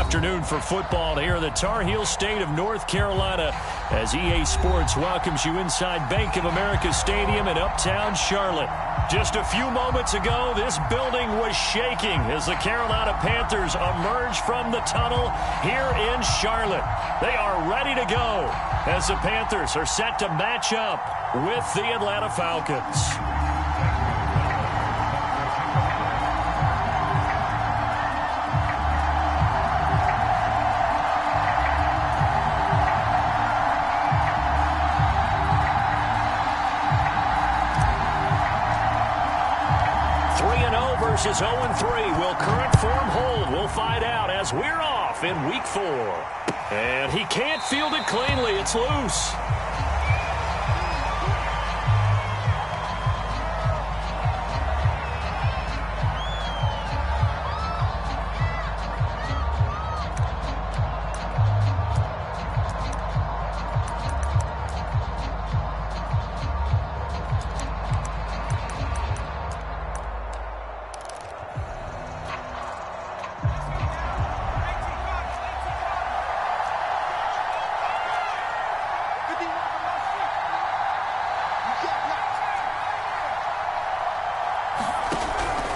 afternoon for football here in the Tar Heel state of North Carolina as EA Sports welcomes you inside Bank of America Stadium in uptown Charlotte. Just a few moments ago, this building was shaking as the Carolina Panthers emerged from the tunnel here in Charlotte. They are ready to go as the Panthers are set to match up with the Atlanta Falcons. Versus 0-3. Will current form hold? We'll find out as we're off in week 4. And he can't field it cleanly. It's loose.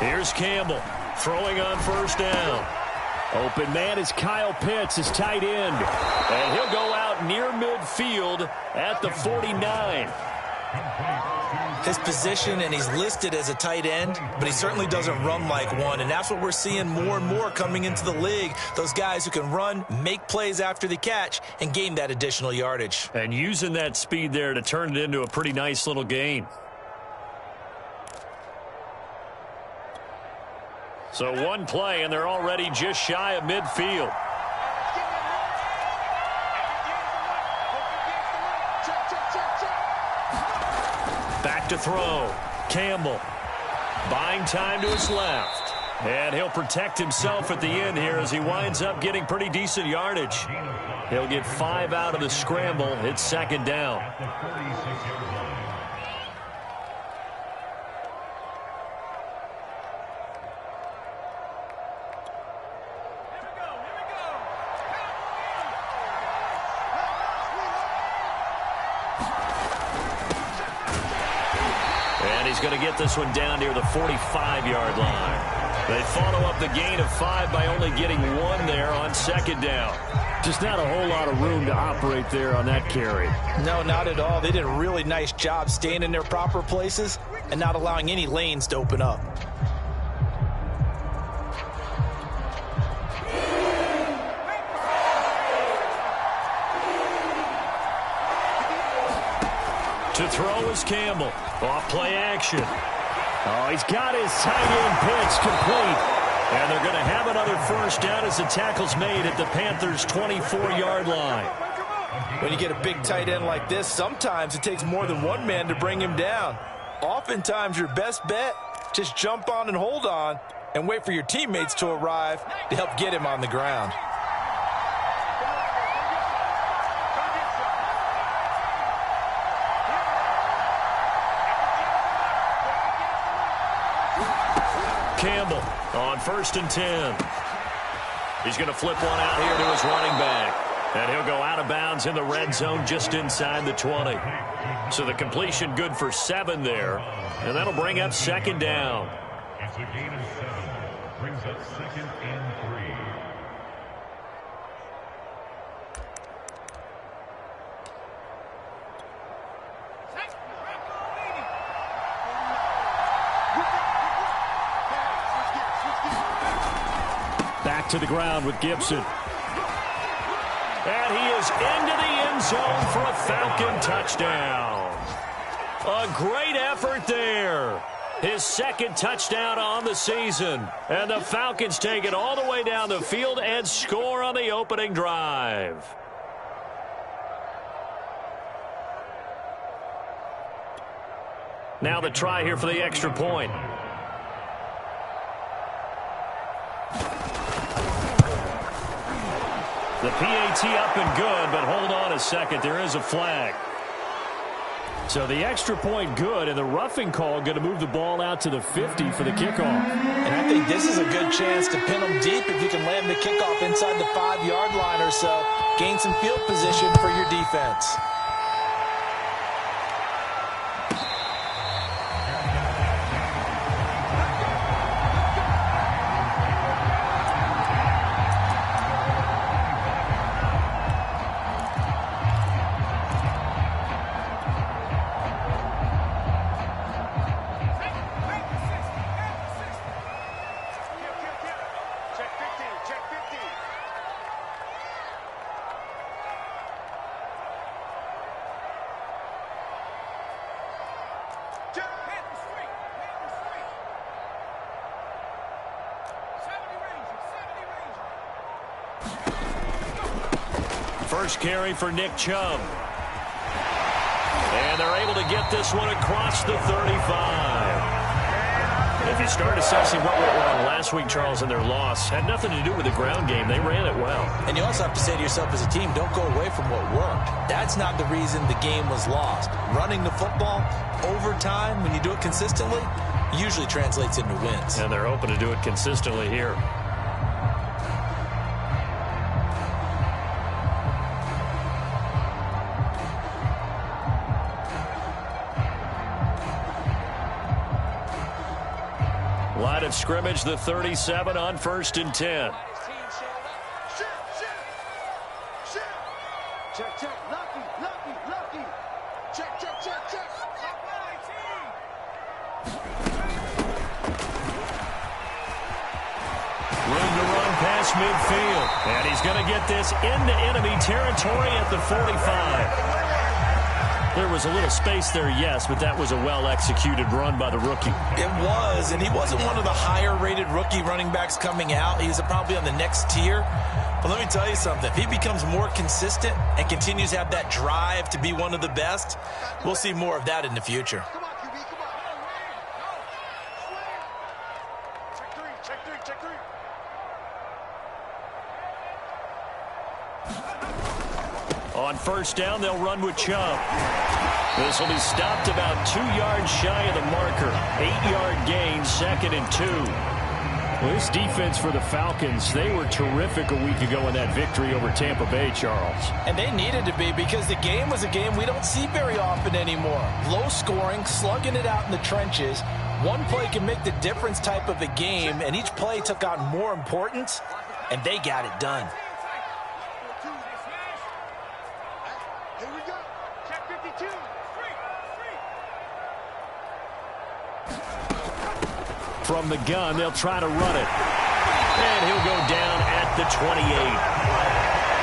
Here's Campbell throwing on first down. Open man is Kyle Pitts, his tight end. And he'll go out near midfield at the 49. His position, and he's listed as a tight end, but he certainly doesn't run like one. And that's what we're seeing more and more coming into the league. Those guys who can run, make plays after the catch, and gain that additional yardage. And using that speed there to turn it into a pretty nice little gain. So one play, and they're already just shy of midfield. Back to throw. Campbell buying time to his left. And he'll protect himself at the end here as he winds up getting pretty decent yardage. He'll get 5 out of the scramble. It's second down. Going to get this one down near the 45-yard line. They follow up the gain of 5 by only getting 1 there on second down. Just not a whole lot of room to operate there on that carry. No, not at all. They did a really nice job staying in their proper places and not allowing any lanes to open up. To throw is Campbell. Off play action. Oh, he's got his tight end pitch complete. And they're going to have another first down as the tackle's made at the Panthers' 24-yard line. When you get a big tight end like this, sometimes it takes more than one man to bring him down. Oftentimes, your best bet, just jump on and hold on and wait for your teammates to arrive to help get him on the ground. Campbell on 1st and 10. He's going to flip one out here to his running back. And he'll go out of bounds in the red zone just inside the 20. So the completion good for 7 there. And that'll bring up second down. It's a gain of 7. Brings up 2nd and 3. Back to the ground with Gibson. And he is into the end zone for a Falcon touchdown. A great effort there. His second touchdown on the season. And the Falcons take it all the way down the field and score on the opening drive. Now the try here for the extra point. The PAT up and good, but hold on a second. There is a flag. So the extra point good, and the roughing call going to move the ball out to the 50 for the kickoff. And I think this is a good chance to pin them deep if you can land the kickoff inside the 5-yard line or so. Gain some field position for your defense. First carry for Nick Chubb. And they're able to get this one across the 35. If you start assessing what went wrong last week, Charles, in their loss, had nothing to do with the ground game. They ran it well. And you also have to say to yourself as a team, don't go away from what worked. That's not the reason the game was lost. Running the football over time, when you do it consistently, usually translates into wins. And they're hoping to do it consistently here. Line of scrimmage, the 37 on 1st and 10. Check, check, lucky, lucky, lucky. Check, check, check, check. Room to run past midfield. And he's going to get this into enemy territory at the 45. There was a little space there, yes, but that was a well-executed run by the rookie. It was, and he wasn't one of the higher-rated rookie running backs coming out. He's probably on the next tier. But let me tell you something. If he becomes more consistent and continues to have that drive to be one of the best, we'll see more of that in the future. Come on, QB, come on. Check three, check three, check three. On 1st down, they'll run with Chubb. This will be stopped about 2 yards shy of the marker. 8-yard gain, 2nd and 2. Well, this defense for the Falcons, they were terrific a week ago in that victory over Tampa Bay, Charles. And they needed to be, because the game was a game we don't see very often anymore. Low scoring, slugging it out in the trenches. One play can make the difference type of a game, and each play took on more importance, and they got it done. Here we go. Check 52. From the gun, they'll try to run it. And he'll go down at the 28.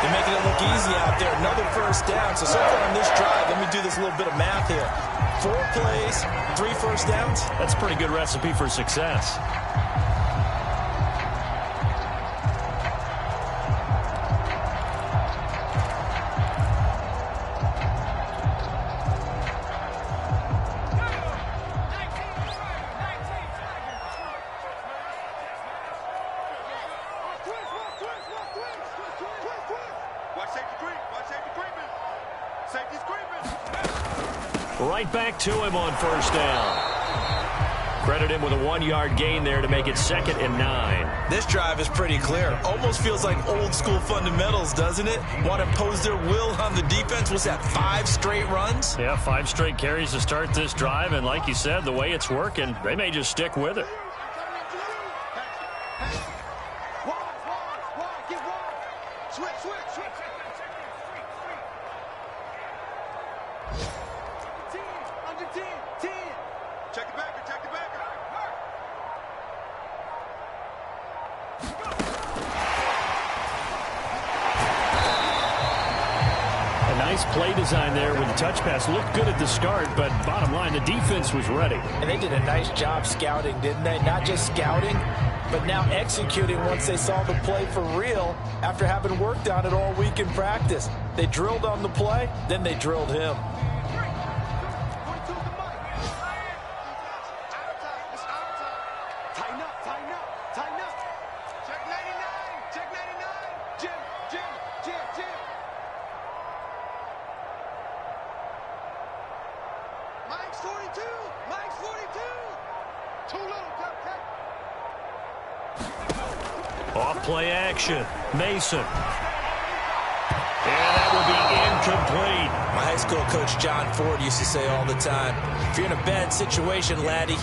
They're making it look easy out there. Another 1st down. So far on this drive, let me do this little bit of math here. 4 plays, 3 1st downs. That's a pretty good recipe for success. Right back to him on 1st down. Credit him with a 1-yard gain there to make it 2nd and 9. This drive is pretty clear. Almost feels like old school fundamentals, doesn't it? Want to impose their will on the defense. Was that 5 straight runs? Yeah, 5 straight carries to start this drive. And like you said, the way it's working, they may just stick with it. Play design there with the touch pass. Looked good at the start, but bottom line, the defense was ready. And they did a nice job scouting, didn't they? Not just scouting, but now executing once they saw the play for real after having worked on it all week in practice. They drilled on the play, then they drilled him. Play action. Mason. And that will be incomplete. My high school coach John Ford used to say all the time, if you're in a bad situation, laddie,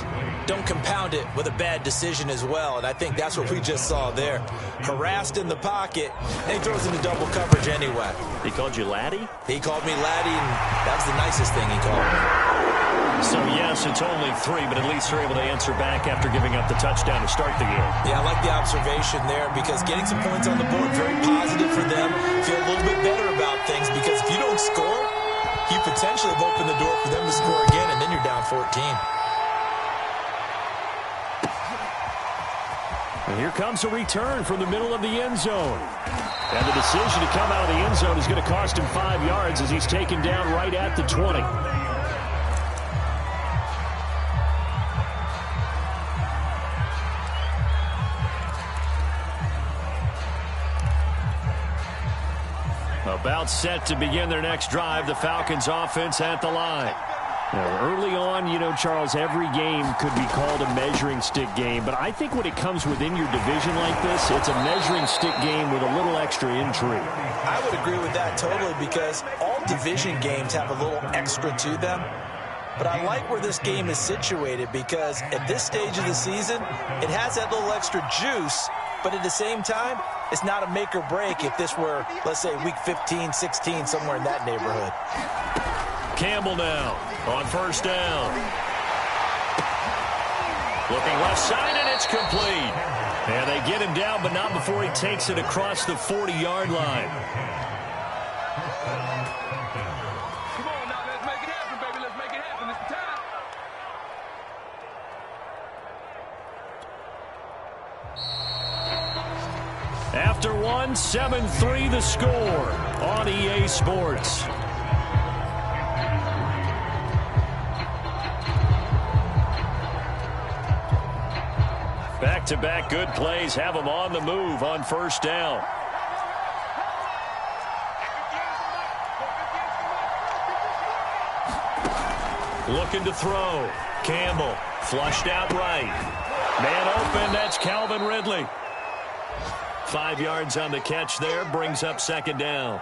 don't compound it with a bad decision as well. And I think that's what we just saw there. Harassed in the pocket, and he throws into double coverage anyway. He called you laddie? He called me laddie, and that was the nicest thing he called me. So, yes, it's only 3, but at least they're able to answer back after giving up the touchdown to start the game. Yeah, I like the observation there because getting some points on the board, very positive for them. Feel a little bit better about things because if you don't score, you potentially have opened the door for them to score again, and then you're down 14. And here comes a return from the middle of the end zone. And the decision to come out of the end zone is going to cost him 5 yards as he's taken down right at the 20. About set to begin their next drive, the Falcons offense at the line. Now, early on, you know, Charles, every game could be called a measuring stick game, but I think when it comes within your division like this, it's a measuring stick game with a little extra intrigue. I would agree with that totally because all division games have a little extra to them. But I like where this game is situated because at this stage of the season, it has that little extra juice, but at the same time, it's not a make or break if this were, let's say, week 15, 16, somewhere in that neighborhood. Campbell now on first down. Looking left side, and it's complete. And they get him down, but not before he takes it across the 40-yard line. Come on now, let's make it happen, baby. Let's make it happen. It's time. After 7-3 the score on EA Sports. Back-to-back good plays have them on the move on first down. Looking to throw. Campbell flushed out right. Man open, that's Calvin Ridley. 5 yards on the catch there, brings up second down.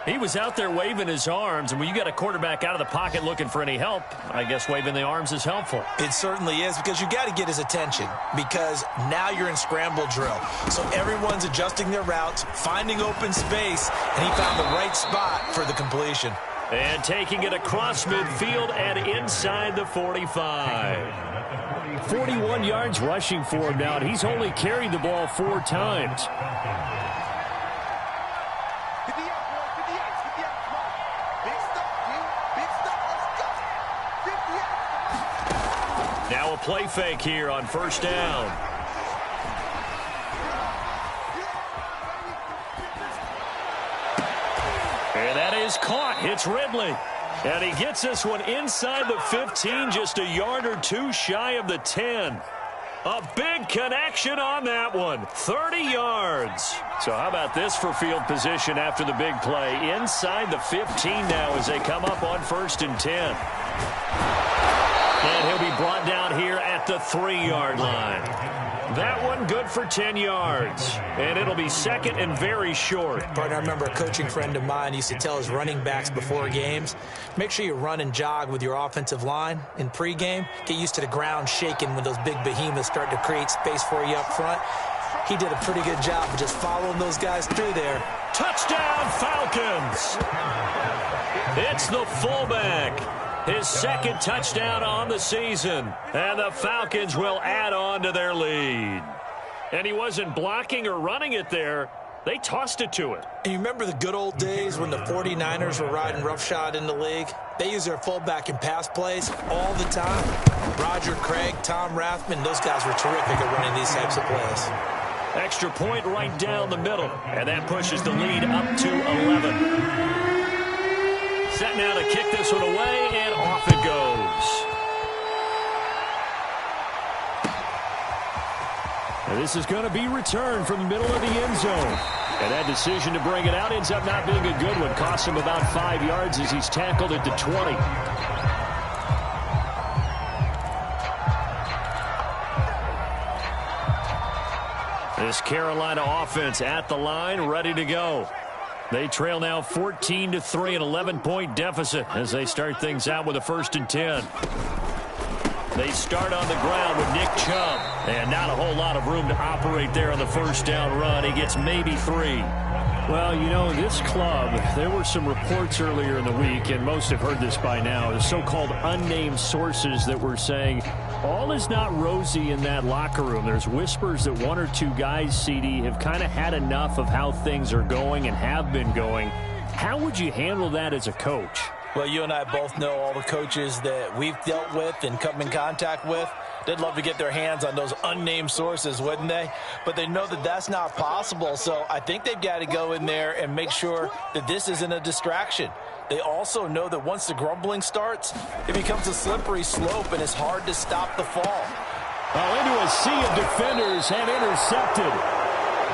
He was out there waving his arms, and when you got a quarterback out of the pocket looking for any help, I guess waving the arms is helpful. It certainly is because you got to get his attention because now you're in scramble drill. So everyone's adjusting their routes, finding open space, and he found the right spot for the completion. And taking it across midfield and inside the 45. 41 yards rushing for him now, and he's only carried the ball 4 times. Now a play fake here on first down. And that is caught. It's Ridley. And he gets this one inside the 15, just a yard or 2 shy of the 10. A big connection on that one. 30 yards. So how about this for field position after the big play? Inside the 15 now as they come up on 1st and 10. And he'll be brought down here at the 3-yard line. That one good for 10 yards. And it'll be second and very short. Partner, I remember a coaching friend of mine used to tell his running backs before games, make sure you run and jog with your offensive line in pregame. Get used to the ground shaking when those big behemoths start to create space for you up front. He did a pretty good job of just following those guys through there. Touchdown, Falcons! It's the fullback. His second touchdown on the season. And the Falcons will add on to their lead. And he wasn't blocking or running it there. They tossed it to him. And you remember the good old days when the 49ers were riding roughshod in the league? They use their fullback in pass plays all the time. Roger Craig, Tom Rathman, those guys were terrific at running these types of plays. Extra point right down the middle. And that pushes the lead up to 11. Set now to kick this one away, and off it goes. And this is going to be returned from the middle of the end zone. And that decision to bring it out ends up not being a good one. Costs him about 5 yards as he's tackled at the 20. This Carolina offense at the line, ready to go. They trail now 14-3, an 11-point deficit as they start things out with a 1st and 10. They start on the ground with Nick Chubb, and not a whole lot of room to operate there on the first down run. He gets maybe 3. Well, you know, this club, there were some reports earlier in the week, and most have heard this by now, the so-called unnamed sources that were saying all is not rosy in that locker room. There's whispers that 1 or 2 guys, CD, have kind of had enough of how things are going and have been going. How would you handle that as a coach? Well, you and I both know all the coaches that we've dealt with and come in contact with. They'd love to get their hands on those unnamed sources, wouldn't they? But they know that that's not possible, so I think they've got to go in there and make sure that this isn't a distraction. They also know that once the grumbling starts, it becomes a slippery slope, and it's hard to stop the fall. Well, into a sea of defenders and intercepted.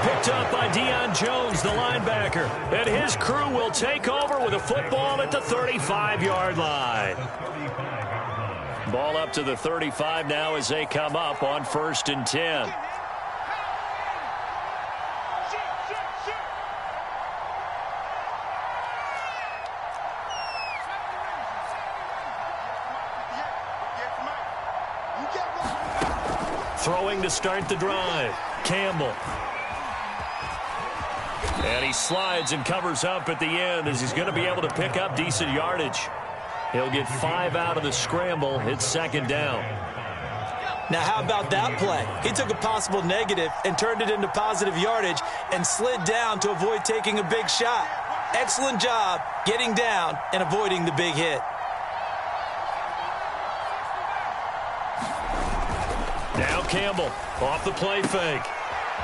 Picked up by Deion Jones, the linebacker. And his crew will take over with a football at the 35-yard line. Ball up to the 35 now as they come up on 1st and 10. Throwing to start the drive, Campbell. And he slides and covers up at the end as he's going to be able to pick up decent yardage. He'll get 5 out of the scramble. It's 2nd down. Now, how about that play? He took a possible negative and turned it into positive yardage and slid down to avoid taking a big shot. Excellent job getting down and avoiding the big hit. Now Campbell off the play fake.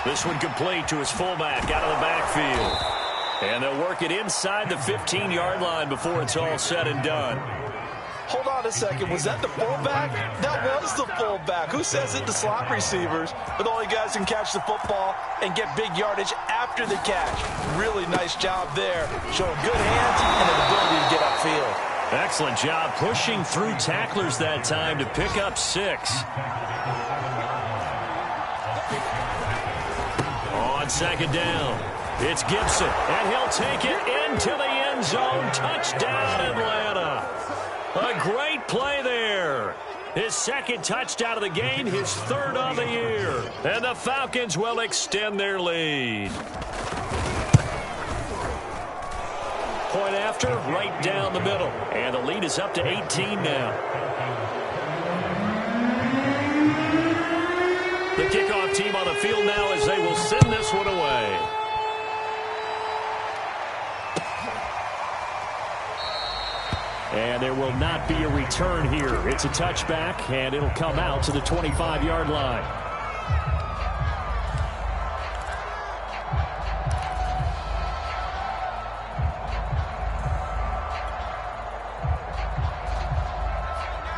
This one complete to his fullback out of the backfield. And they'll work it inside the 15-yard line before it's all said and done. Hold on a second. Was that the fullback? That was the fullback. Who says it to slot receivers? But the only guys who can catch the football and get big yardage after the catch. Really nice job there. Showing good hands and an ability to get upfield. Excellent job pushing through tacklers that time to pick up 6. On 2nd down, it's Gibson, and he'll take it into the end zone. Touchdown, Atlanta. A great play there. His 2nd touchdown of the game, his 3rd on the year. And the Falcons will extend their lead. Point after, right down the middle. And the lead is up to 18 now. The kickoff team on the field now as they will send this one away. And there will not be a return here. It's a touchback, and it'll come out to the 25-yard line.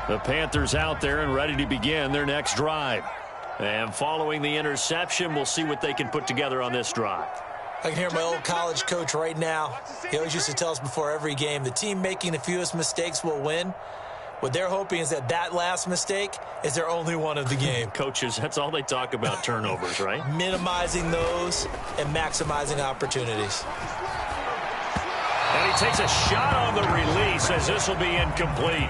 The Panthers out there and ready to begin their next drive. And following the interception, we'll see what they can put together on this drive. I can hear my old college coach right now. He always used to tell us before every game, the team making the fewest mistakes will win. What they're hoping is that last mistake is their only one of the game. Coaches, that's all they talk about, turnovers, right? Minimizing those and maximizing opportunities. And he takes a shot on the release as this will be incomplete.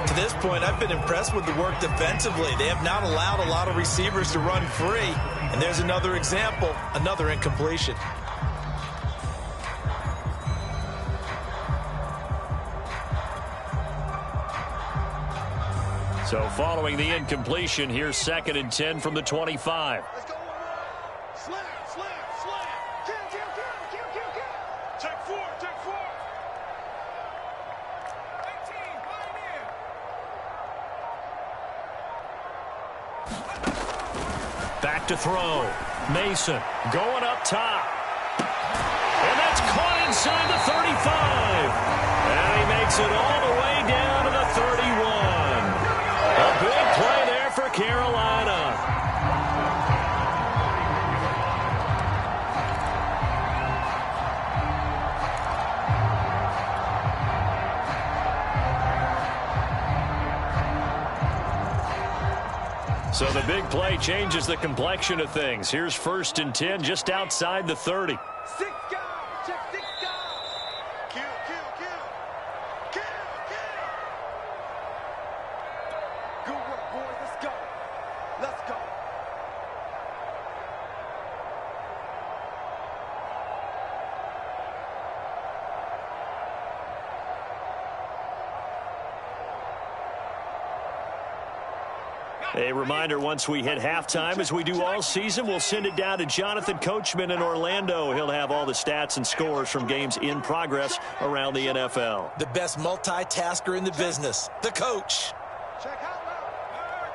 To this point, I've been impressed with the work defensively. They have not allowed a lot of receivers to run free. And there's another example, another incompletion. So following the incompletion, here's 2nd and 10 from the 25. Let's go. Slam. Kill. Take 4. 18, Back to throw. Mason going up top. And that's caught inside the 35. And he makes it all the way down to the 31. A big play there for Carolina. So the big play changes the complexion of things. Here's 1st and 10 just outside the 30. 6 guys. Check 6 guys. Kill. Good work, boys. Let's go. A reminder, once we hit halftime, as we do all season, we'll send it down to Jonathan Coachman in Orlando. He'll have all the stats and scores from games in progress around the NFL. The best multitasker in the business, the coach. Check out loud. Right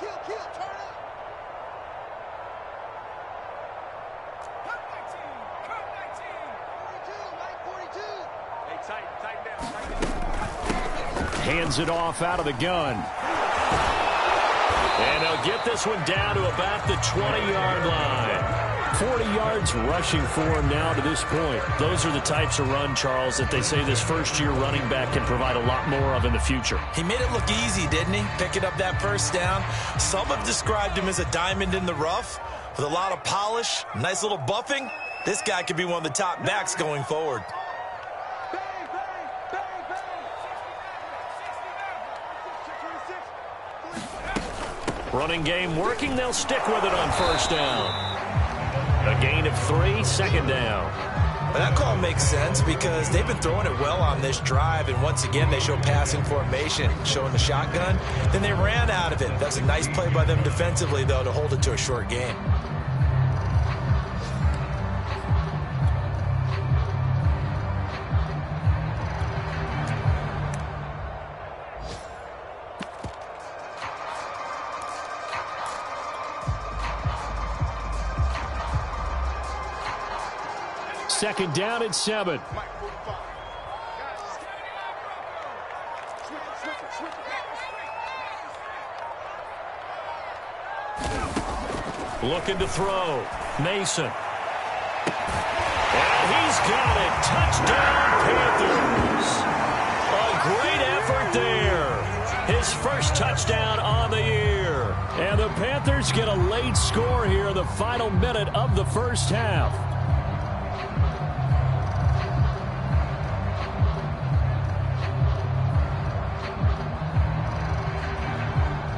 there. Kill. Turn up. Cut 19. 42. Hey, tighten down. Hands it off out of the gun. And they'll get this one down to about the 20-yard line. 40 yards rushing for him now to this point. Those are the types of run, Charles, that they say this first-year running back can provide a lot more of in the future. He made it look easy, didn't he? Picking up that first down. Some have described him as a diamond in the rough with a lot of polish, nice little buffing. This guy could be one of the top backs going forward. Running game working. They'll stick with it on 1st down. A gain of 3, 2nd down. But that call makes sense because they've been throwing it well on this drive, and once again they show passing formation, showing the shotgun. Then they ran out of it. That's a nice play by them defensively, though, to hold it to a short game. Second down and 7. Looking to throw. Mason. And he's got it. Touchdown, Panthers. A great effort there. His first touchdown on the year. And the Panthers get a late score here in the final minute of the first half.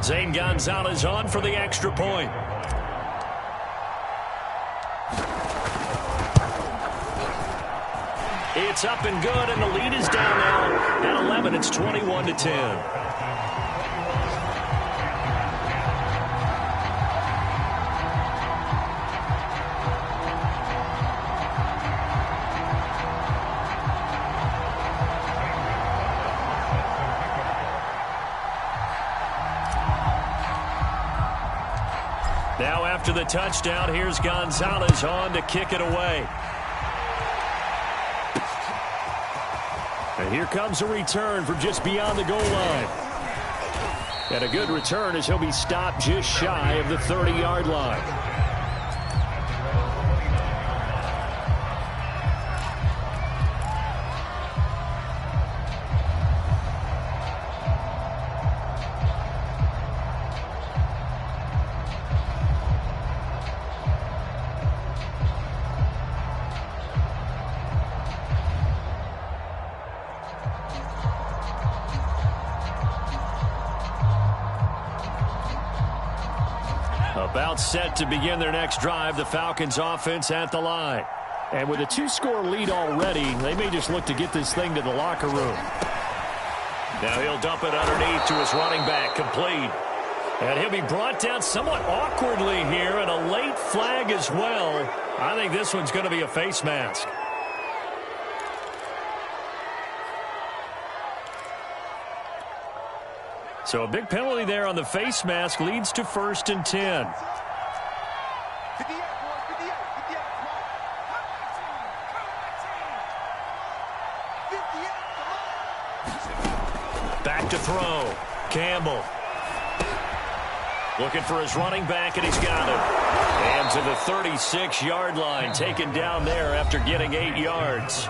Zane Gonzalez on for the extra point. It's up and good, and the lead is down now. At 11, it's 21-10. Now after the touchdown, here's Gonzalez on to kick it away. And here comes a return from just beyond the goal line. And a good return as he'll be stopped just shy of the 30-yard line. About set to begin their next drive, the Falcons offense at the line. And with a 2-score lead already, they may just look to get this thing to the locker room. Now he'll dump it underneath to his running back, complete. And he'll be brought down somewhat awkwardly here, and a late flag as well. I think this one's going to be a face mask. So a big penalty there on the face mask leads to 1st and 10. Back to throw. Campbell. Looking for his running back, and he's got him. And to the 36-yard line, taken down there after getting 8 yards.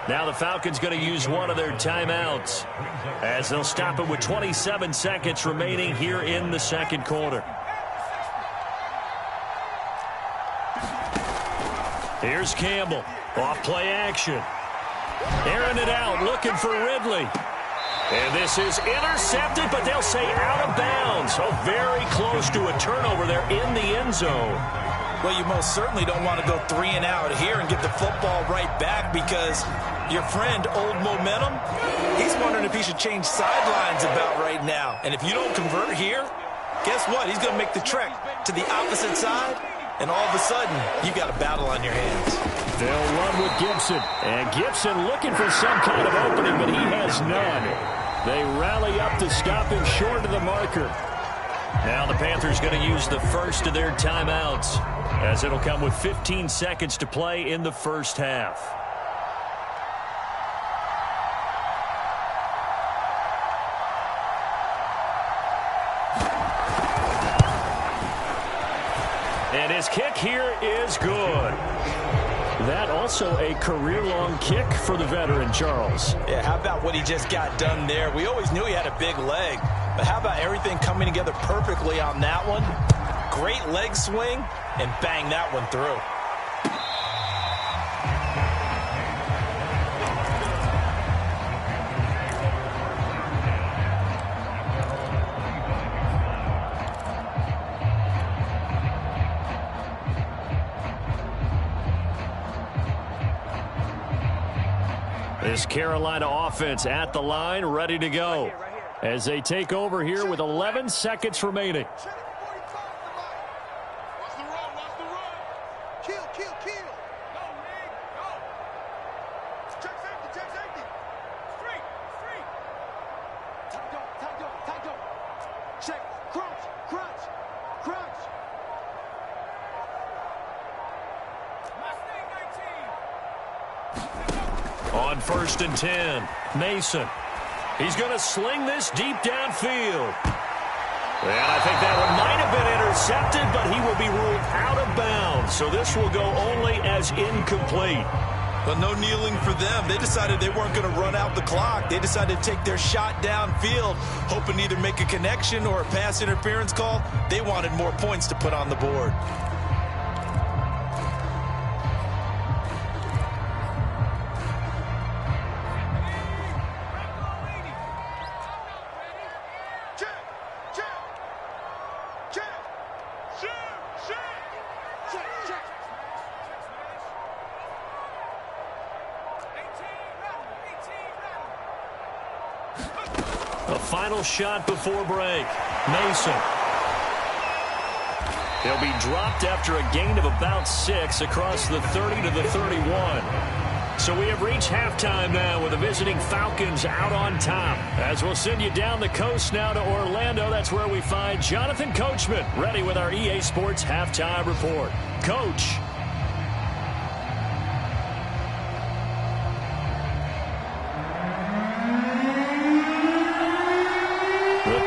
Now the Falcons going to use one of their timeouts as they'll stop it with 27 seconds remaining here in the second quarter. Here's Campbell. Off play action. Airing it out, looking for Ridley. And this is intercepted, but they'll say out of bounds. So very close to a turnover there in the end zone. Well, you most certainly don't want to go 3 and out here and get the football right back because your friend, Old Momentum, he's wondering if he should change sidelines about right now. And if you don't convert here, guess what? He's going to make the trek to the opposite side, and all of a sudden, you've got a battle on your hands. They'll run with Gibson. And Gibson looking for some kind of opening, but he has none. They rally up to stop him short of the marker. Now the Panthers going to use the first of their timeouts as it'll come with 15 seconds to play in the first half. And his kick here is good. That also a career-long kick for the veteran, Charles. Yeah, how about what he just got done there? We always knew he had a big leg, but how about everything coming together perfectly on that one? Great leg swing, and bang that one through. This Carolina offense at the line, ready to go as they take over here with 11 seconds remaining. On 1st and 10, Mason. He's going to sling this deep downfield. And I think that one might have been intercepted, but he will be ruled out of bounds. So this will go only as incomplete. But no kneeling for them. They decided they weren't going to run out the clock. They decided to take their shot downfield, hoping to either make a connection or a pass interference call. They wanted more points to put on the board. A final shot before break. Mason. He'll be dropped after a gain of about 6 across the 30 to the 31. So we have reached halftime now with the visiting Falcons out on top. As we'll send you down the coast now to Orlando, that's where we find Jonathan Coachman ready with our EA Sports halftime report. Coach.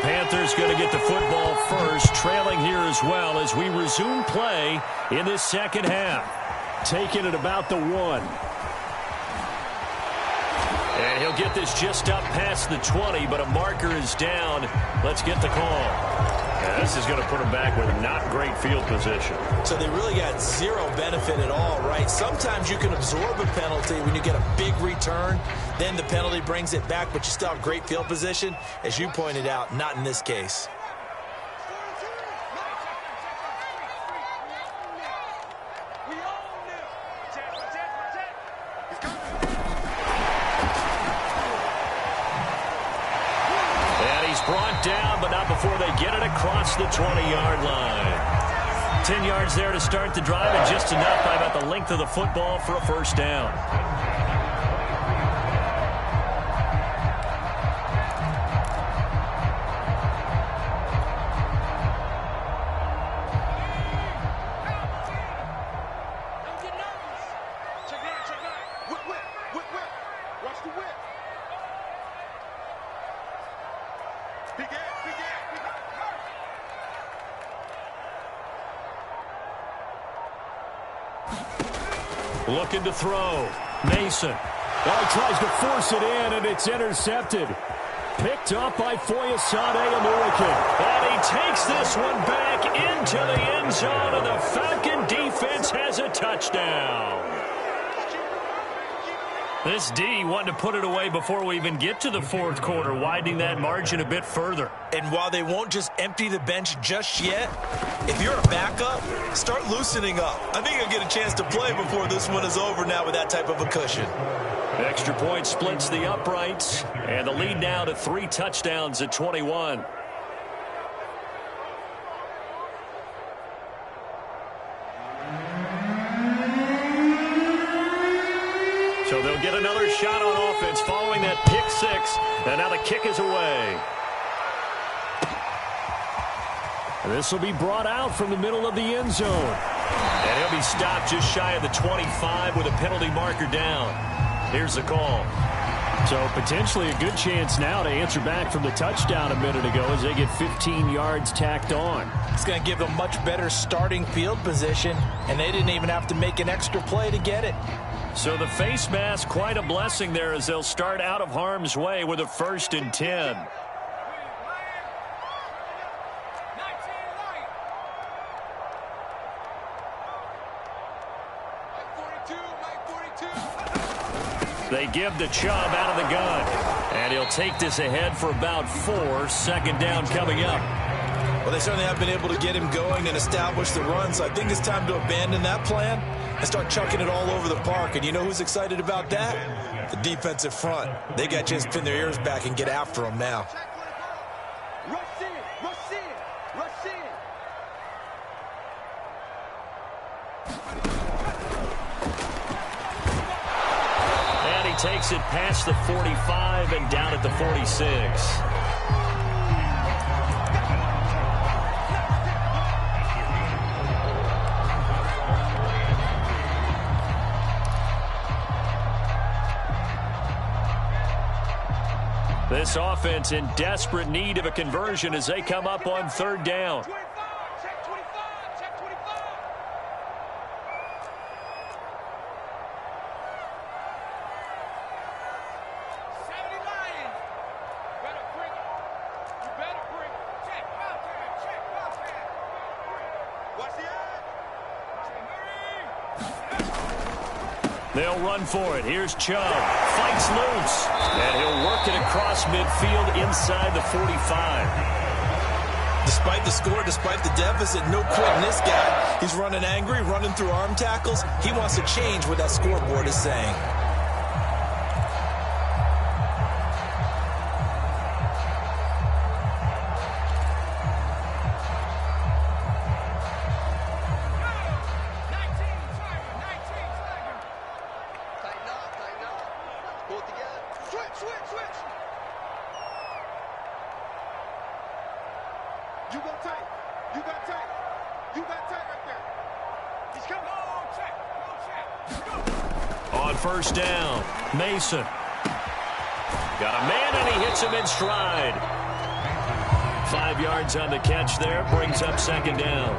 Panthers going to get the football first, trailing here as well as we resume play in this second half. Taking it about the 1. And he'll get this just up past the 20, but a marker is down. Let's get the call. And this is going to put them back with not great field position. So they really got zero benefit at all, right? Sometimes you can absorb a penalty when you get a big return. Then the penalty brings it back, but you still have great field position. As you pointed out, not in this case. Brought down, but not before they get it across the 20-yard line. 10 yards there to start the drive, and just enough by about the length of the football for a first down. Looking to throw. Mason. Well, he tries to force it in, and it's intercepted. Picked up by Foyesade Amuakin. And he takes this one back into the end zone, and the Falcon defense has a touchdown. This D wanted to put it away before we even get to the fourth quarter, widening that margin a bit further. And while they won't just empty the bench just yet, if you're a backup, start loosening up. I think you'll get a chance to play before this one is over now with that type of a cushion. Extra point splits the uprights, and the lead now to 3 touchdowns at 21. So they'll get another shot on offense following that pick 6, and now the kick is away. And this will be brought out from the middle of the end zone. And he'll be stopped just shy of the 25 with a penalty marker down. Here's the call. So potentially a good chance now to answer back from the touchdown a minute ago as they get 15 yards tacked on. It's going to give them much better starting field position, and they didn't even have to make an extra play to get it. So the face mask, quite a blessing there as they'll start out of harm's way with a 1st and 10. They give the Chubb out of the gun. And he'll take this ahead for about 4. 2nd down coming up. Well, they certainly have been able to get him going and establish the run, so I think it's time to abandon that plan and start chucking it all over the park. And you know who's excited about that? The defensive front. They got to just pin their ears back and get after him now. Rush in, rush in, rush in. And he takes it past the 45 and down at the 46. This offense in desperate need of a conversion as they come up on 3rd down. Check 25, check 25. They'll run for it. Here's Chubb. Fights loose. And he'll work it across midfield inside the 45. Despite the score, despite the deficit, no quitting this guy. He's running angry, running through arm tackles. He wants to change what that scoreboard is saying. First down, Mason. Got a man, and he hits him in stride. 5 yards on the catch there, brings up 2nd down.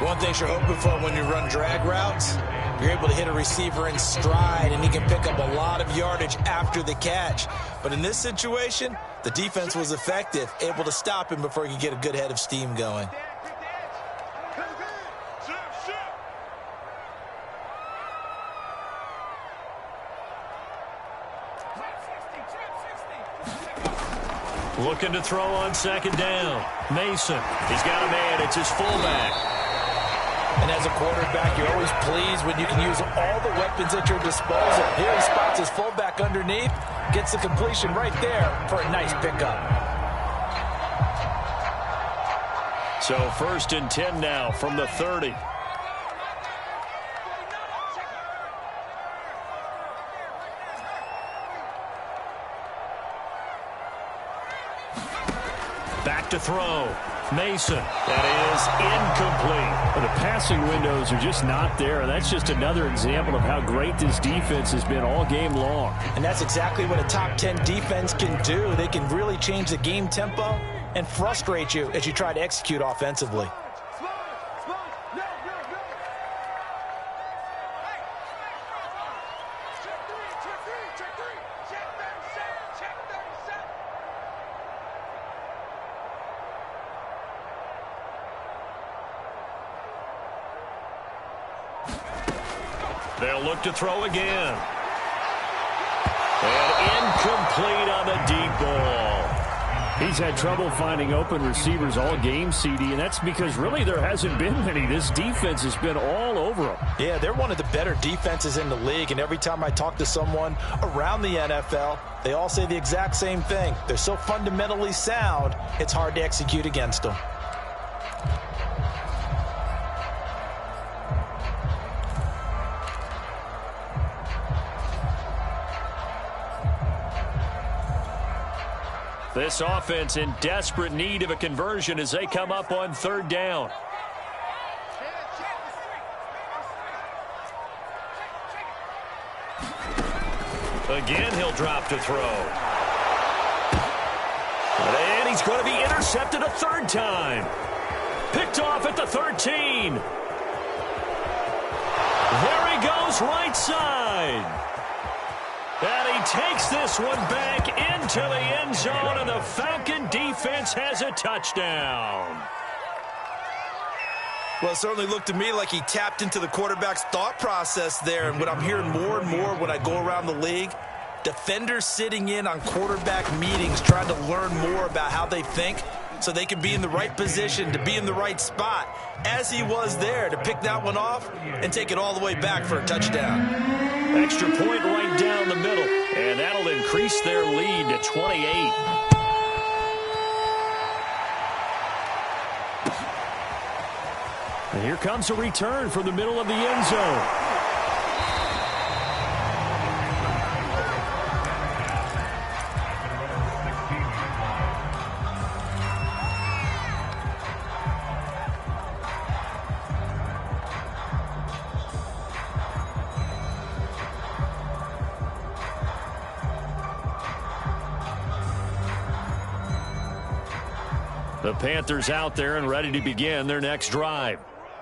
One thing you're hoping for when you run drag routes, you're able to hit a receiver in stride, and he can pick up a lot of yardage after the catch. But in this situation, the defense was effective, able to stop him before he could get a good head of steam going. Looking to throw on 2nd down. Mason. He's got a man. It's his fullback. And as a quarterback, you're always pleased when you can use all the weapons at your disposal. Here he spots his fullback underneath. Gets the completion right there for a nice pickup. So 1st and 10 now from the 30. Back to throw. Mason. That is incomplete. Well, the passing windows are just not there. That's just another example of how great this defense has been all game long. And that's exactly what a top 10 defense can do. They can really change the game tempo and frustrate you as you try to execute offensively. They'll look to throw again. And incomplete on the deep ball. He's had trouble finding open receivers all game, CD, and that's because really there hasn't been many. This defense has been all over them. Yeah, they're one of the better defenses in the league, and every time I talk to someone around the NFL, they all say the exact same thing. They're so fundamentally sound, it's hard to execute against them. This offense in desperate need of a conversion as they come up on third down. Again, he'll drop to throw. And he's going to be intercepted a third time. Picked off at the 13. There he goes, right side. And he takes this one back into the end zone, and the Falcon defense has a touchdown. Well, it certainly looked to me like he tapped into the quarterback's thought process there. And what I'm hearing more and more when I go around the league, defenders sitting in on quarterback meetings trying to learn more about how they think so they can be in the right position to be in the right spot, as he was there to pick that one off and take it all the way back for a touchdown. Extra point right down the middle, and that'll increase their lead to 28. And here comes a return from the middle of the end zone. The Panthers out there and ready to begin their next drive.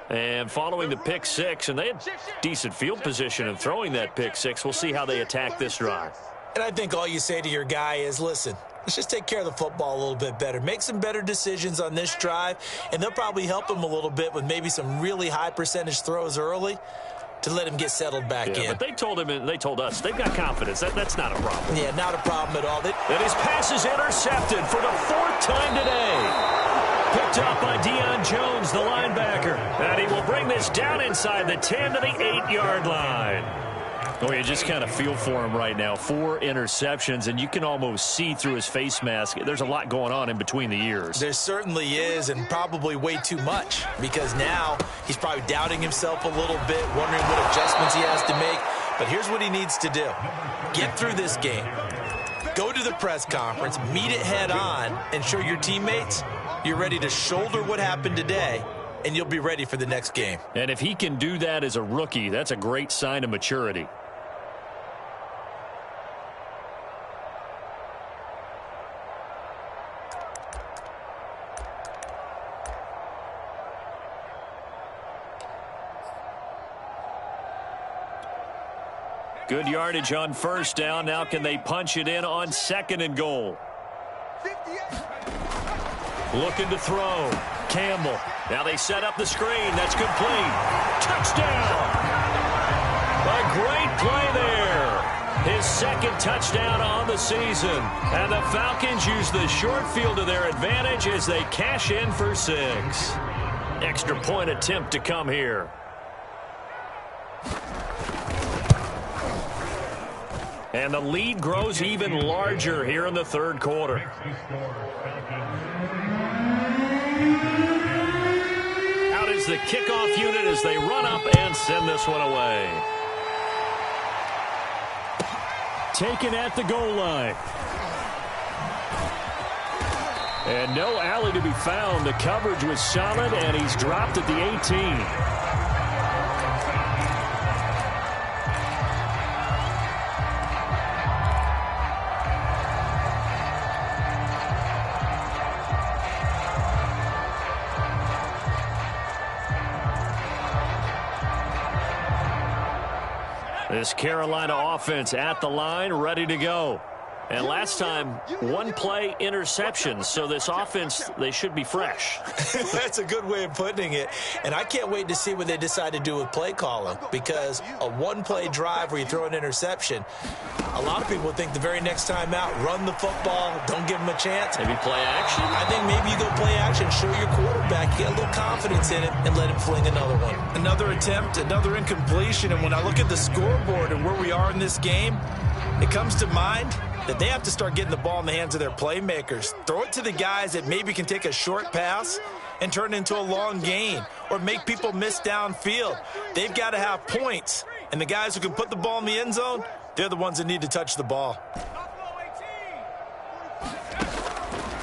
And following the pick six, and they had decent field position in throwing that pick six. We'll see how they attack this drive. And I think all you say to your guy is, listen, let's just take care of the football a little bit better. Make some better decisions on this drive, and they'll probably help him a little bit with maybe some really high percentage throws early to let him get settled back in. But they told him, and they told us, they've got confidence. That's not a problem. Yeah, not a problem at all. And his pass is intercepted for the fourth time today. Picked up by Deion Jones, the linebacker. And he will bring this down inside the 10 to the 8-yard line. Oh, you just kind of feel for him right now. 4 interceptions, and you can almost see through his face mask. There's a lot going on in between the ears. There certainly is, and probably way too much, because now he's probably doubting himself a little bit, wondering what adjustments he has to make. But here's what he needs to do. Get through this game. Go to the press conference, meet it head on, and show your teammates you're ready to shoulder what happened today, and you'll be ready for the next game. And if he can do that as a rookie, that's a great sign of maturity. Good yardage on first down. Now can they punch it in on second and goal? Looking to throw. Campbell. Now they set up the screen. That's complete. Touchdown! A great play there. His second touchdown on the season. And the Falcons use the short field to their advantage as they cash in for 6. Extra point attempt to come here. And the lead grows even larger here in the third quarter. Out is the kickoff unit as they run up and send this one away. Taken at the goal line. And no alley to be found. The coverage was solid, and he's dropped at the 18. This Carolina offense at the line, ready to go. And last time, one play interception. So this offense, they should be fresh. That's a good way of putting it. And I can't wait to see what they decide to do with play calling, because a one-play drive where you throw an interception, a lot of people think the very next time out, run the football, don't give them a chance. Maybe play action? I think maybe you go play action, show your quarterback, get a little confidence in it, and let him fling another one. Another attempt, another incompletion. And when I look at the scoreboard and where we are in this game, it comes to mind that they have to start getting the ball in the hands of their playmakers. Throw it to the guys that maybe can take a short pass and turn it into a long gain, or make people miss downfield. They've got to have points. And the guys who can put the ball in the end zone, they're the ones that need to touch the ball.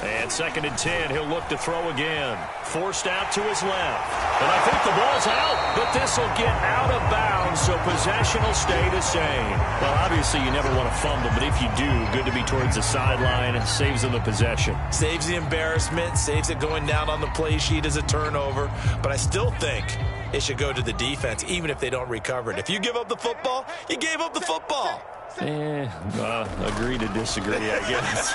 And 2nd and 10, he'll look to throw again. Forced out to his left. And I think the ball's out, but this will get out of bounds, so possession will stay the same. Well, obviously you never want to fumble, but if you do, good to be towards the sideline. It saves them the possession. Saves the embarrassment, saves it going down on the play sheet as a turnover. But I still think it should go to the defense, even if they don't recover it. If you give up the football, you gave up the football. Agree to disagree, I guess.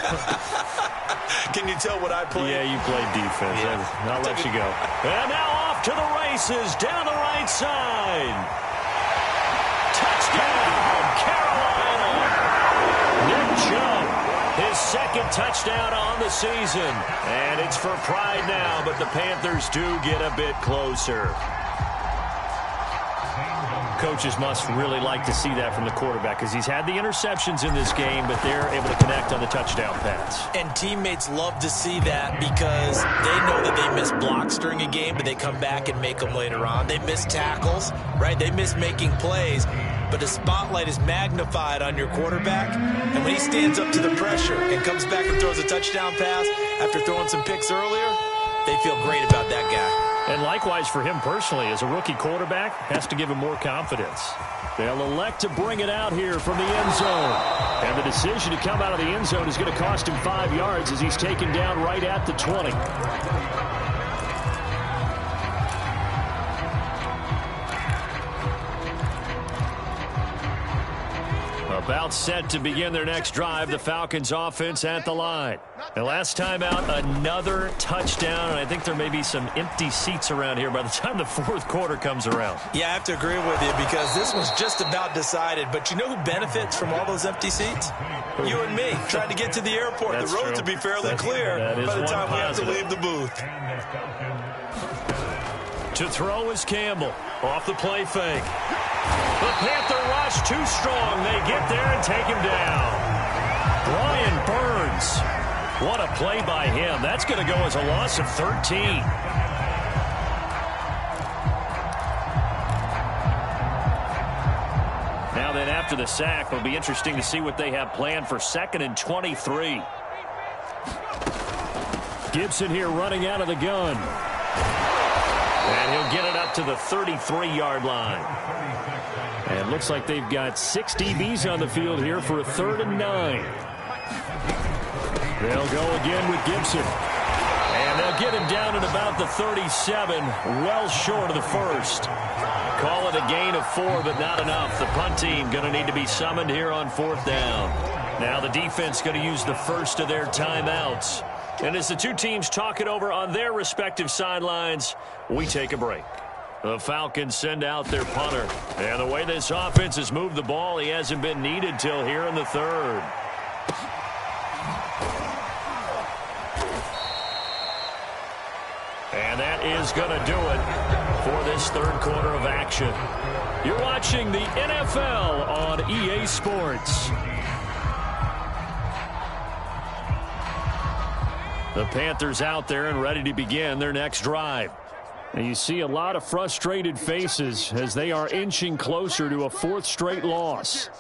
Can you tell what I play? Yeah, you played defense. Yeah. I'll let you go. And now off to the races, down the right side. Touchdown, Carolina. Nick Chubb, his 2nd touchdown on the season. And it's for pride now, but the Panthers do get a bit closer. Coaches must really like to see that from the quarterback, because he's had the interceptions in this game, but they're able to connect on the touchdown pass. And teammates love to see that, because they know that they miss blocks during a game, but they come back and make them later on. They miss tackles, right? They miss making plays, but the spotlight is magnified on your quarterback, and when he stands up to the pressure and comes back and throws a touchdown pass after throwing some picks earlier, they feel great about that guy. And likewise for him personally, as a rookie quarterback, has to give him more confidence. They'll elect to bring it out here from the end zone. And the decision to come out of the end zone is going to cost him 5 yards as he's taken down right at the 20. About set to begin their next drive, the Falcons offense at the line. And last time out, another touchdown, and I think there may be some empty seats around here by the time the 4th quarter comes around. Yeah, I have to agree with you, because this was just about decided. But you know who benefits from all those empty seats? You and me, trying to get to the airport. That's the roads true. will be fairly clear by the time we have to leave the booth. To throw is Campbell. Off the play fake. The Panther rush too strong. They get there and take him down. Brian Burns. What a play by him. That's going to go as a loss of 13. Now then, after the sack, it'll be interesting to see what they have planned for 2nd and 23. Gibson here running out of the gun. And he'll get it up to the 33-yard line. And looks like they've got 6 DBs on the field here for a 3rd and 9. They'll go again with Gibson. And they'll get him down at about the 37, well short of the 1st. Call it a gain of 4, but not enough. The punt team going to need to be summoned here on 4th down. Now the defense going to use the first of their timeouts. And as the two teams talk it over on their respective sidelines, we take a break. The Falcons send out their punter. And the way this offense has moved the ball, he hasn't been needed till here in the 3rd. And that is going to do it for this 3rd quarter of action. You're watching the NFL on EA Sports. The Panthers out there and ready to begin their next drive. And you see a lot of frustrated faces as they are inching closer to a 4th straight loss.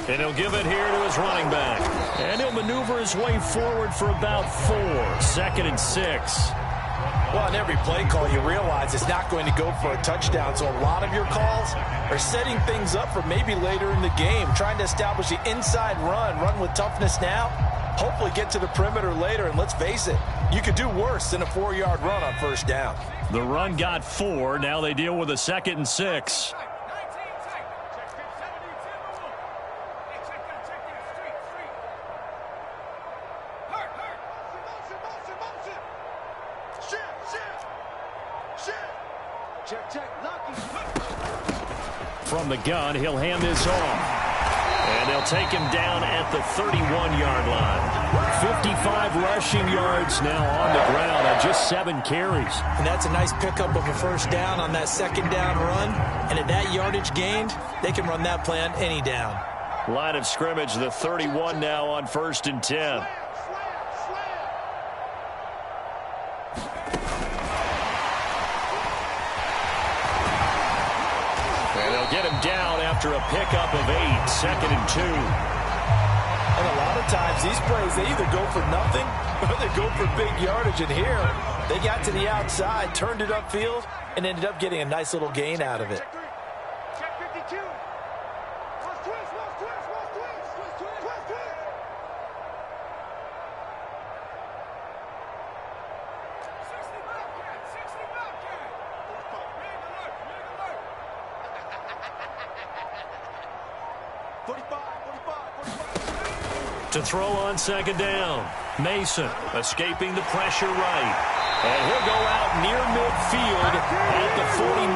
And he'll give it here to his running back. And he'll maneuver his way forward for about 4. 2nd and 6. Well, on every play call, you realize it's not going to go for a touchdown. So a lot of your calls are setting things up for maybe later in the game, trying to establish the inside run with toughness now, hopefully get to the perimeter later. And let's face it, you could do worse than a 4-yard run on first down. The run got 4. Now they deal with a 2nd and 6. From the gun, he'll hand this off. And they'll take him down at the 31-yard line. 55 rushing yards now on the ground on just 7 carries. And that's a nice pickup of a first down on that second down run. And at that yardage gained, they can run that play on any down. Line of scrimmage, the 31 now on 1st and 10. And they'll get him down after a pickup of 8, 2nd and 2. And a lot of times these plays, they either go for nothing or they go for big yardage. And here, they got to the outside, turned it upfield, and ended up getting a nice little gain out of it. To throw on 2nd down. Mason escaping the pressure right. And he'll go out near midfield at the 49.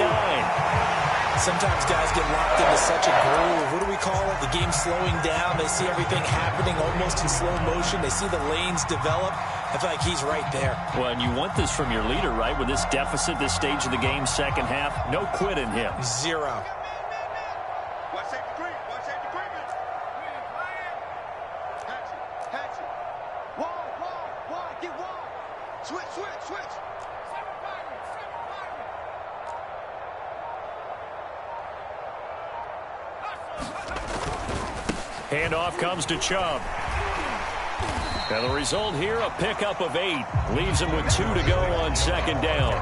Sometimes guys get locked into such a groove. What do we call it? The game slowing down. They see everything happening almost in slow motion. They see the lanes develop. I feel like he's right there. Well, and you want this from your leader, right? With this deficit, this stage of the game, second half, no quit in him. 0. Handoff comes to Chubb. Now the result here, a pickup of 8. Leaves him with 2 to go on 2nd down.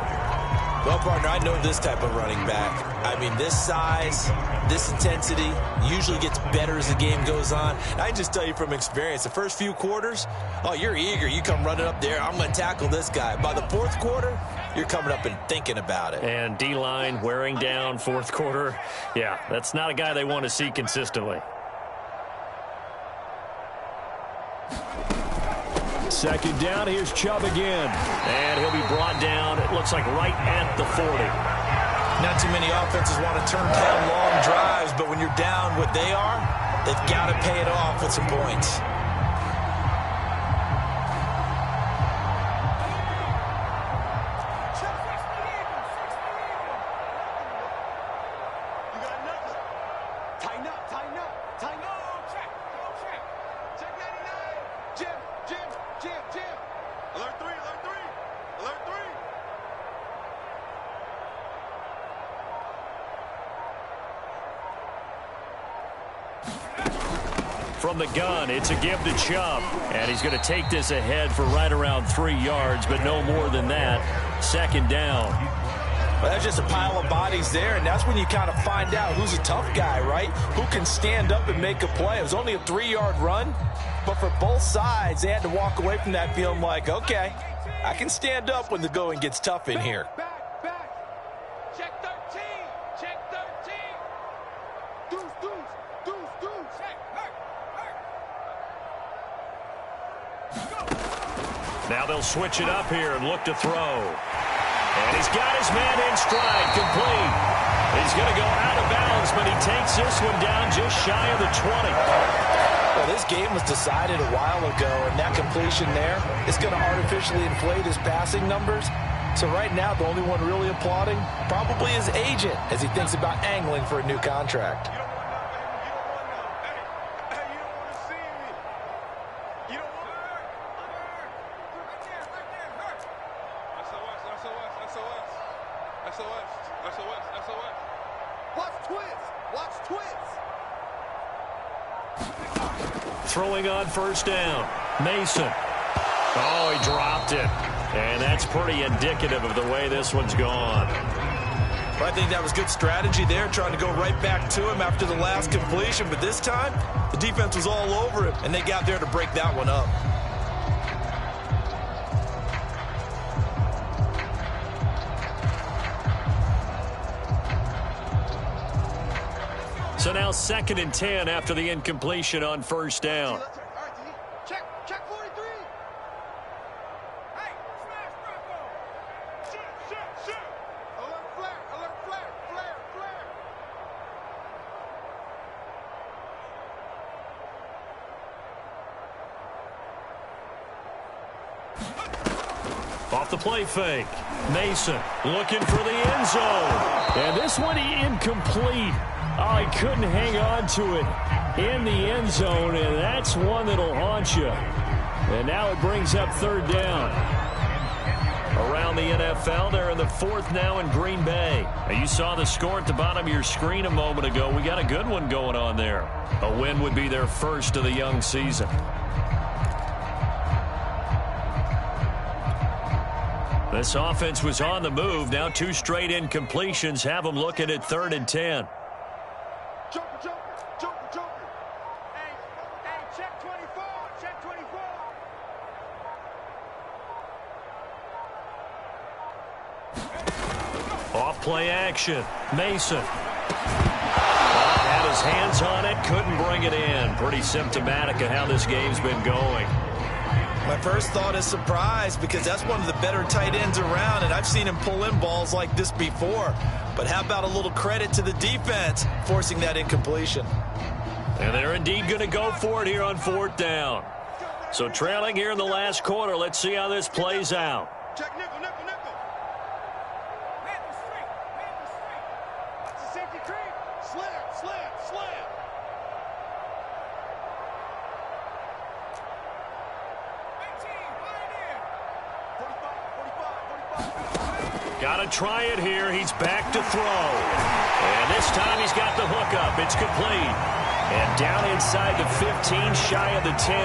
Well, partner, I know this type of running back. I mean, this size, this intensity usually gets better as the game goes on. I can just tell you from experience, the first few quarters, oh, you're eager. You come running up there, I'm going to tackle this guy. By the 4th quarter, you're coming up and thinking about it. And D-line wearing down 4th quarter. Yeah, that's not a guy they want to see consistently. 2nd down, here's Chubb again. And he'll be brought down, it looks like right at the 40. Not too many offenses want to turn down long drives, but when you're down what they are, they've got to pay it off with some points. From the gun, it's a give to Chubb. And he's going to take this ahead for right around 3 yards, but no more than that. 2nd down. Well, that's just a pile of bodies there, and that's when you kind of find out who's a tough guy, right? Who can stand up and make a play. It was only a 3-yard run, but for both sides, they had to walk away from that feeling like, okay, I can stand up when the going gets tough in here. Check 13. Check 13. Deuce. Check. Now they'll switch it up here and look to throw. And he's got his man in stride, complete. He's going to go out of bounds, but he takes this one down just shy of the 20. Well, this game was decided a while ago, and that completion there is going to artificially inflate his passing numbers. So right now, the only one really applauding probably his agent as he thinks about angling for a new contract. Throwing on 1st down. Mason. Oh, he dropped it. And that's pretty indicative of the way this one's gone. I think that was good strategy there, trying to go right back to him after the last completion. But this time, the defense was all over him, and they got there to break that one up. So now 2nd and 10 after the incompletion on first down. Check 43. Hey, smash Bronco. Shoot. Alert flare. Off the play fake. Mason looking for the end zone. And this one incomplete. Oh, he couldn't hang on to it in the end zone, and that's one that'll haunt you. And now it brings up 3rd down. Around the NFL, they're in the 4th now in Green Bay. Now, you saw the score at the bottom of your screen a moment ago. We got a good one going on there. A win would be their first of the young season. This offense was on the move. Now 2 straight incompletions have them looking at 3rd and 10. Joker. Hey, check 24. Off play action. Mason. Had his hands on it, couldn't bring it in. Pretty symptomatic of how this game's been going. My first thought is surprise, because that's one of the better tight ends around, and I've seen him pull in balls like this before. But how about a little credit to the defense forcing that incompletion? And they're indeed going to go for it here on 4th down. So trailing here in the last quarter, let's see how this plays out. Check nickel. Man the street. That's a safety creep. Slam. 45. Got to try it here. He's back to throw. And this time he's got the hook up. It's complete. And down inside the 15, shy of the 10.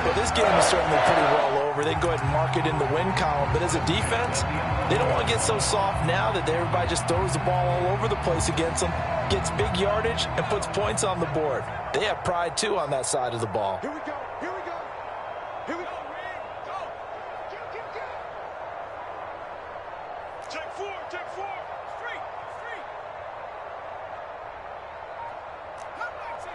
Well, this game is certainly pretty well over. They can go ahead and mark it in the win column. But as a defense, they don't want to get so soft now that everybody just throws the ball all over the place against them, gets big yardage, and puts points on the board. They have pride, too, on that side of the ball. Here we go. Check 4. Street. Cup 19.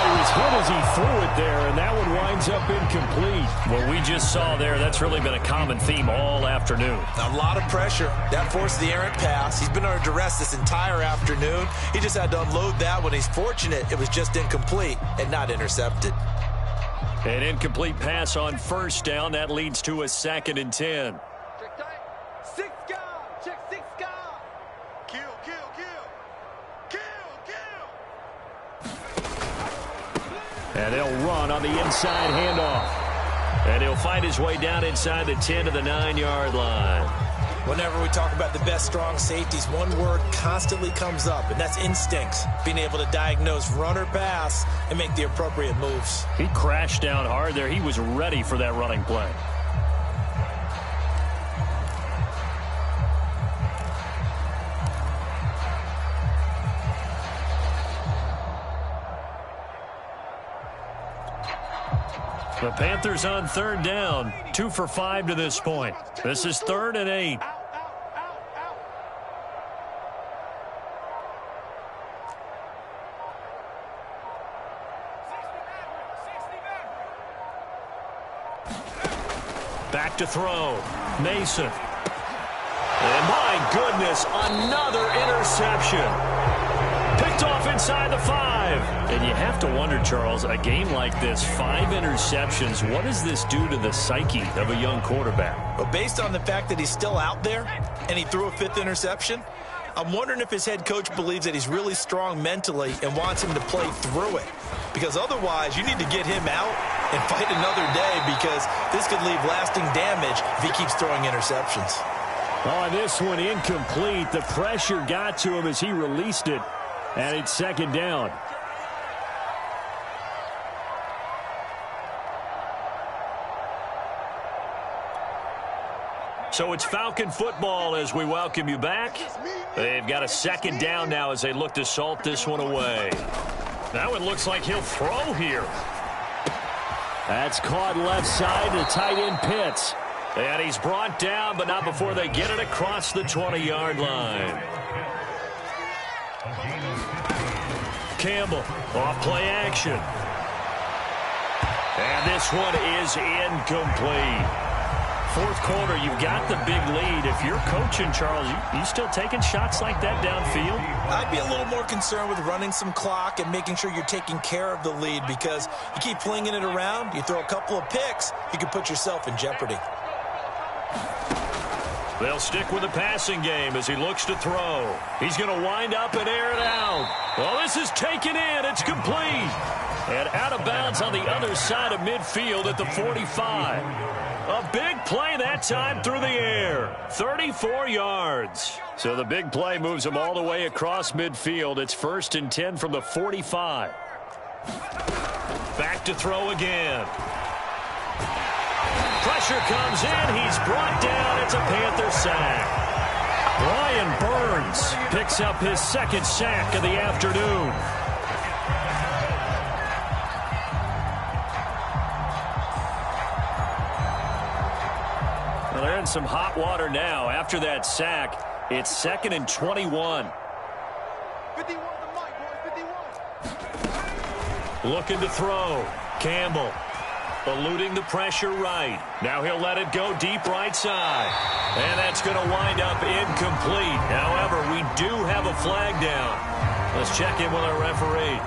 He was hit as he threw it there, and that one winds up incomplete. What we just saw there, that's really been a common theme all afternoon. A lot of pressure. That forced the errant pass. He's been under duress this entire afternoon. He just had to unload that one. He's fortunate it was just incomplete and not intercepted. An incomplete pass on first down. That leads to a 2nd and 10. Check tight. 6 guard. Check 6 guard. Kill. And they'll run on the inside handoff. And he'll find his way down inside the 10 to the 9-yard line. Whenever we talk about the best strong safeties, one word constantly comes up, and that's instincts. Being able to diagnose run or pass and make the appropriate moves. He crashed down hard there. He was ready for that running play. The Panthers on 3rd down, 2 for 5 to this point. This is 3rd and 8. Back to throw. Mason. And my goodness, another interception. Picked off inside the 5. And you have to wonder, Charles, a game like this, 5 interceptions, what does this do to the psyche of a young quarterback? But based on the fact that he's still out there and he threw a 5th interception, I'm wondering if his head coach believes that he's really strong mentally and wants him to play through it. Because otherwise, you need to get him out and fight another day, because this could leave lasting damage if he keeps throwing interceptions. Oh, this one incomplete. The pressure got to him as he released it. And it's 2nd down. So it's Falcon football as we welcome you back. They've got a second down now as they look to salt this one away. Now it looks like he'll throw here. That's caught left side to tight end Pitts. And he's brought down, but not before they get it across the 20-yard line. Campbell, off play action. And this one is incomplete. Fourth quarter, you've got the big lead. If you're coaching, Charles, you still taking shots like that downfield? I'd be a little more concerned with running some clock and making sure you're taking care of the lead, because you keep flinging it around, you throw a couple of picks, you can put yourself in jeopardy. They'll stick with the passing game as he looks to throw. He's going to wind up and air it out. Well, this is taken in. It's complete. And out of bounds on the other side of midfield at the 45. A big play that time through the air. 34 yards. So the big play moves him all the way across midfield. It's 1st and 10 from the 45. Back to throw again. Pressure comes in. He's brought down. It's a Panther sack. Brian Burns picks up his second sack of the afternoon. Well, they're in some hot water now. After that sack, it's 2nd and 21. 51 the mic, boys, 51. Looking to throw. Campbell. Eluding the pressure right. Now he'll let it go deep right side. And that's going to wind up incomplete. However, we do have a flag down. Let's check in with our referee.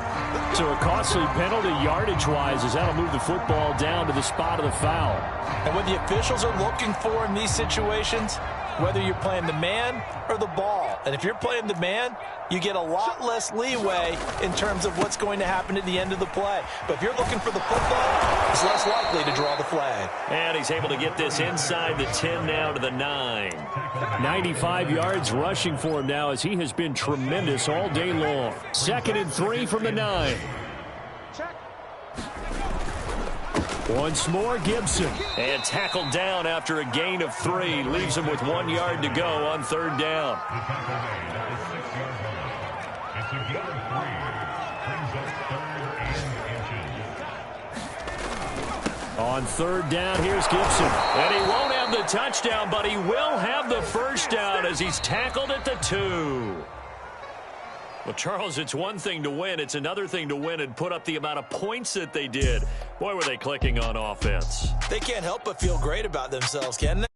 So a costly penalty yardage-wise as that'll move the football down to the spot of the foul. And what the officials are looking for in these situations, whether you're playing the man or the ball. And if you're playing the man, you get a lot less leeway in terms of what's going to happen at the end of the play. But if you're looking for the football, it's less likely to draw the flag. And he's able to get this inside the 10 now to the 9. 95 yards rushing for him now as he has been tremendous all day long. 2nd and 3 from the 9. Once more, Gibson. And tackled down after a gain of 3. Leaves him with 1 yard to go on 3rd down. On 3rd down, here's Gibson. And he won't have the touchdown, but he will have the first down as he's tackled at the 2. Well, Charles, it's one thing to win. It's another thing to win and put up the amount of points that they did. Boy, were they clicking on offense. They can't help but feel great about themselves, can they?